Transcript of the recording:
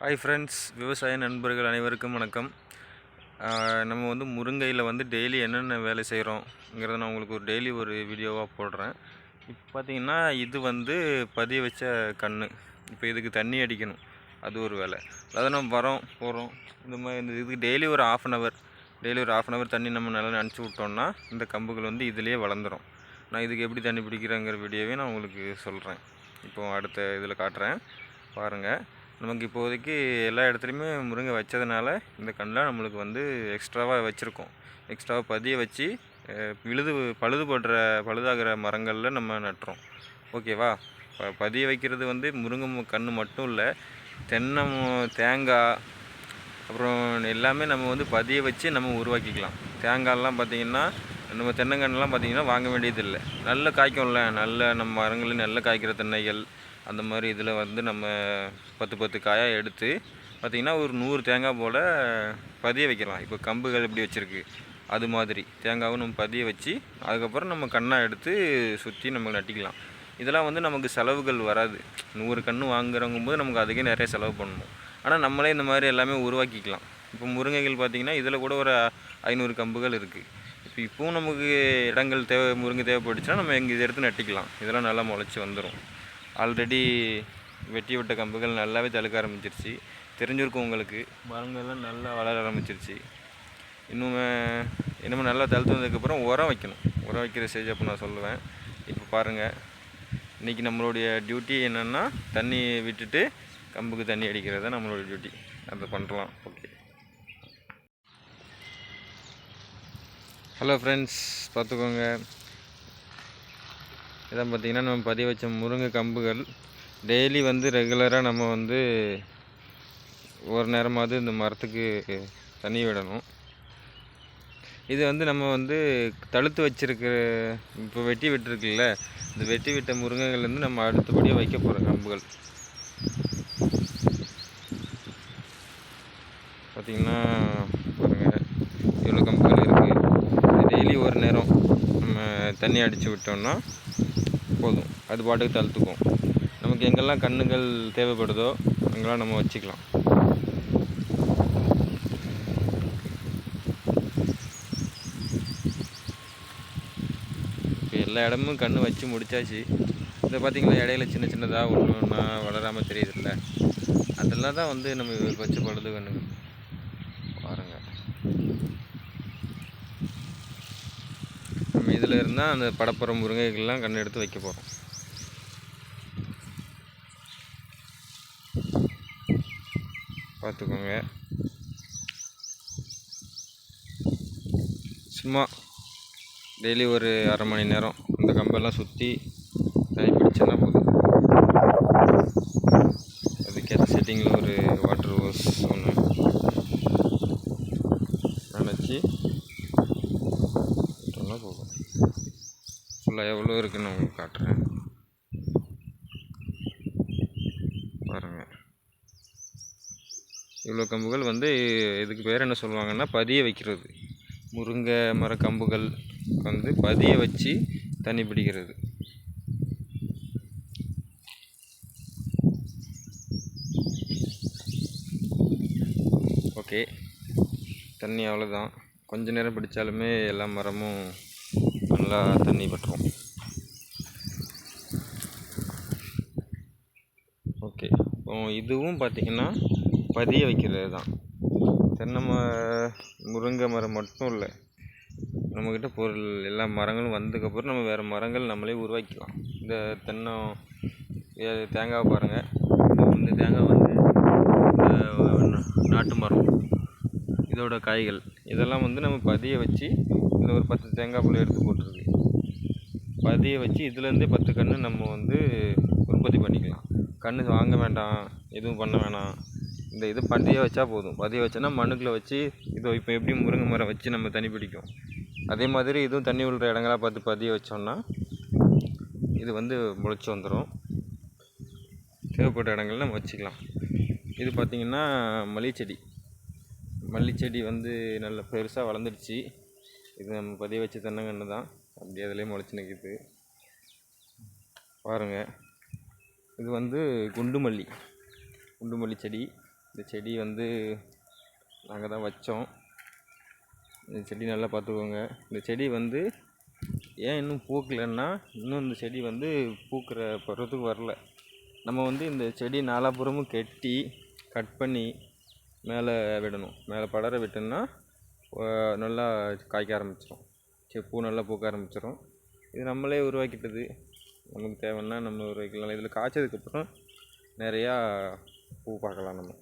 Hi friends, விவசாய நண்பர்கள் அனைவருக்கும் வணக்கம். நம்ம முருங்கையில் டெய்லி என்னென்ன வேலை செய்கிறோங்கிறத நான் உங்களுக்கு டெய்லி ஒரு வீடியோவாக போடுறேன். இப்போ பார்த்தீங்கன்னா இது பதிய வச்ச கன்று. இப்போ இதுக்கு தண்ணி அடிக்கணும், அது ஒரு வேலை. அதாவது நம்ம போகிறோம் இந்த இதுக்கு டெய்லி ஒரு ஆஃப் அன் ஹவர் தண்ணி நம்ம நல்லா நினச்சி விட்டோம்னா இந்த கம்புகள் இதிலே வளர்ந்துடும். நான் இதுக்கு எப்படி தண்ணி பிடிக்கிறேங்கிற வீடியோவே நான் உங்களுக்கு சொல்கிறேன். இப்போது அடுத்த இதில் காட்டுறேன், பாருங்கள். நமக்கு இப்போதைக்கு எல்லா இடத்துலையுமே முருங்கை வச்சதுனால இந்த கன்றில் நம்மளுக்கு எக்ஸ்ட்ராவாக வச்சுருக்கோம். எக்ஸ்ட்ராவாக பதிய வச்சு பழுதாகிற மரங்களில் நம்ம நட்டுறோம். ஓகேவா? பதிய வைக்கிறது முருங்கை கன்று மட்டும் இல்லை, தென்னை, தேங்காய், அப்புறம் எல்லாமே நம்ம பதிய வச்சு நம்ம உருவாக்கிக்கலாம். தேங்காயெல்லாம் பார்த்திங்கன்னா, நம்ம தென்னங்கன்றுலாம் பார்த்திங்கன்னா வாங்க வேண்டியதில்லை. நல்ல காய்க்கும்ல, நம்ம மரங்களில் நல்ல காய்க்கிற தென்னைகள் அந்த மாதிரி இதில் நம்ம 10 காயாக எடுத்து பார்த்திங்கன்னா ஒரு 100 தேங்காய் போல் பதிய வைக்கலாம். இப்போ கம்புகள் எப்படி வச்சுருக்கு அது மாதிரி தேங்காவும் நம்ம பதிய வச்சு அதுக்கப்புறம் நம்ம கண்ணாக எடுத்து சுற்றி நம்ம நட்டிக்கலாம். இதெல்லாம் நமக்கு செலவுகள் வராது. 100 கன்று வாங்குறங்கும்போது நமக்கு அதுக்கே நிறைய செலவு பண்ணணும். ஆனால் நம்மளே இந்த மாதிரி எல்லாமே உருவாக்கிக்கலாம். இப்போ முருங்கைகள் பார்த்திங்கன்னா இதில் கூட ஒரு 500 கம்புகள் இருக்குது. இப்போவும் நமக்கு இடங்கள் முருங்கை தேவைப்பட்டுச்சுன்னா நம்ம இதை எடுத்து நட்டிக்கலாம். இதெல்லாம் நல்லா முளைச்சி வந்துடும். ஆல்ரெடி வெட்டி விட்ட கம்புகள் நல்லாவே தழுக்க ஆரம்பிச்சிருச்சு. தெரிஞ்சிருக்கும் உங்களுக்கு. மரங்கள்லாம் நல்லா வளர ஆரம்பிச்சிருச்சு. இன்னும் நல்லா தழுத்து வந்ததுக்கப்புறம் உரம் வைக்கணும். உரம் வைக்கிற ஸ்டேஜ் அப்போ நான் சொல்லுவேன். இப்போ பாருங்கள், இன்றைக்கி நம்மளுடைய டியூட்டி என்னென்னா தண்ணி விட்டுட்டு கம்புக்கு தண்ணி அடிக்கிறது தான் நம்மளுடைய டியூட்டி. அதை பண்ணலாம். ஓகே. ஹலோ ஃப்ரெண்ட்ஸ், பார்த்துக்கோங்க. இதான் பார்த்திங்கன்னா நம்ம பதிய வச்ச முருங்கை கம்புகள். டெய்லி ரெகுலராக நம்ம ஒரு நேரமாவது இந்த மரத்துக்கு தண்ணி விடணும். இது நம்ம தழுத்து வச்சுருக்கிற, இப்போ வெட்டி விட்டுருக்குல்ல, இந்த வெட்டி விட்ட முருங்கைகள் நம்ம அடுத்தபடியாக வைக்க போகிற கம்புகள். பார்த்திங்கன்னா பாருங்கள், இவ்வளோ கம்புகள் இருக்குது. டெய்லி ஒரு நேரம் நம்ம தண்ணி அடித்து விட்டோம்னா போதும், அது பாட்டுக்கு தழுத்துக்கும். நமக்கு எங்கெல்லாம் கன்றுகள் தேவைப்படுதோ அங்கெல்லாம் நம்ம வச்சுக்கலாம். இப்போ எல்லா இடமும் கன்று வச்சு முடித்தாச்சு. இதை பார்த்திங்களா, இடையில சின்ன சின்னதாக ஒன்றா வளராமல் தெரியுதுல்ல, அதெல்லாம் தான் நம்ம வச்ச பழுது கன்றுகள். பாருங்கள், நம்ம இதில் இருந்தால் அந்த படப்புற முருங்கைகள்லாம் கன்று எடுத்து வைக்க போகிறோம். பார்த்துக்கோங்க. சும்மா டெய்லி ஒரு அரை மணி நேரம் இந்த கம்பெல்லாம் சுற்றி தண்ணி பிடிச்சோன்னா போதும். அதுக்கேற்ற செட்டிங்கில் ஒரு வாட்டர் ஹோஸ் ஒன்று நினச்சி விட்டோம்னா போதும். ஃபுல்லாக எவ்வளோ இருக்குதுன்னு நான் உங்களுக்கு காட்டுறேன், பாருங்கள். இவ்வளோ கம்புகள் இதுக்கு பேர் என்ன சொல்லுவாங்கன்னா பதிய வைக்கிறது. முருங்கை மர கம்புகள் பதிய வச்சு தண்ணி பிடிக்கிறது. ஓகே, தண்ணி அவ்வளோதான். கொஞ்ச நேரம் பிடிச்சாலுமே எல்லா மரமும் நல்லா தண்ணி பட்டுரும். ஓகே, இப்போ இதுவும் பார்த்திங்கன்னா பதிய வைக்கிறது தான். தென்னை முருங்கை மரம் மட்டும் இல்லை, நம்மக்கிட்ட பொருள் எல்லா மரங்களும் வந்ததுக்கப்புறம் நம்ம வேறு மரங்கள் நம்மளே உருவாக்கிக்கலாம். இந்த தேங்காய் பாருங்கள், இந்த தேங்காய் நாட்டு மரம், இதோட காய்கள் இதெல்லாம் நம்ம பதிய வச்சு இதில் ஒரு 10 தேங்காய் பழம் எடுத்து போட்டுருக்கு. பதிய வச்சு இதுலேருந்தே 10 கன்று நம்ம உற்பத்தி பண்ணிக்கலாம். கன்று வாங்க வேண்டாம், எதுவும் பண்ண வேணாம். இது பதிய வச்சா போதும். பதிய வச்சோன்னா மண்ணுக்குள்ளே வச்சு இப்போ எப்படி முருங்கை மரம் வச்சு நம்ம தண்ணி பிடிக்கும், அதே மாதிரி இதுவும் தண்ணி விழுற இடங்களாக பார்த்து பதிய வச்சோம்னா இது முளைச்சி வந்துடும். தேவைப்பட்ட இடங்கள்ல நம்ம வச்சுக்கலாம். இது பார்த்திங்கன்னா மல்லிச்செடி நல்ல பெருசாக வளர்ந்துடுச்சு. இது நம்ம பதிய வச்ச தென்னங்கன்று தான், அப்படி அதிலே முளைச்சி நிற்கிது. பாருங்கள், இது குண்டு மல்லி செடி. இந்த செடி வந்து நாங்கள் தான் வச்சோம். இந்த செடி நல்லா பார்த்துக்கோங்க. இந்த செடி வந்து ஏன் இன்னும் பூக்கலைன்னா, இன்னும் இந்த செடி வந்து பூக்கிற பருவத்துக்கு வரல. நம்ம வந்து இந்த செடி நாலாபுறமும் கட் பண்ணி மேலே விடணும். மேலே படர விட்டோம்னா நல்லா காய்க்க ஆரம்பிச்சிடும். பூ நல்லா பூக்க ஆரம்பிச்சிடும். இது நம்மளே உருவாக்கிட்டது. நமக்கு தேவைன்னா நம்ம உருவாக்கிக்கலாம். இதில் காய்ச்சதுக்கப்புறம் நிறையா பூ பார்க்கலாம் நம்ம.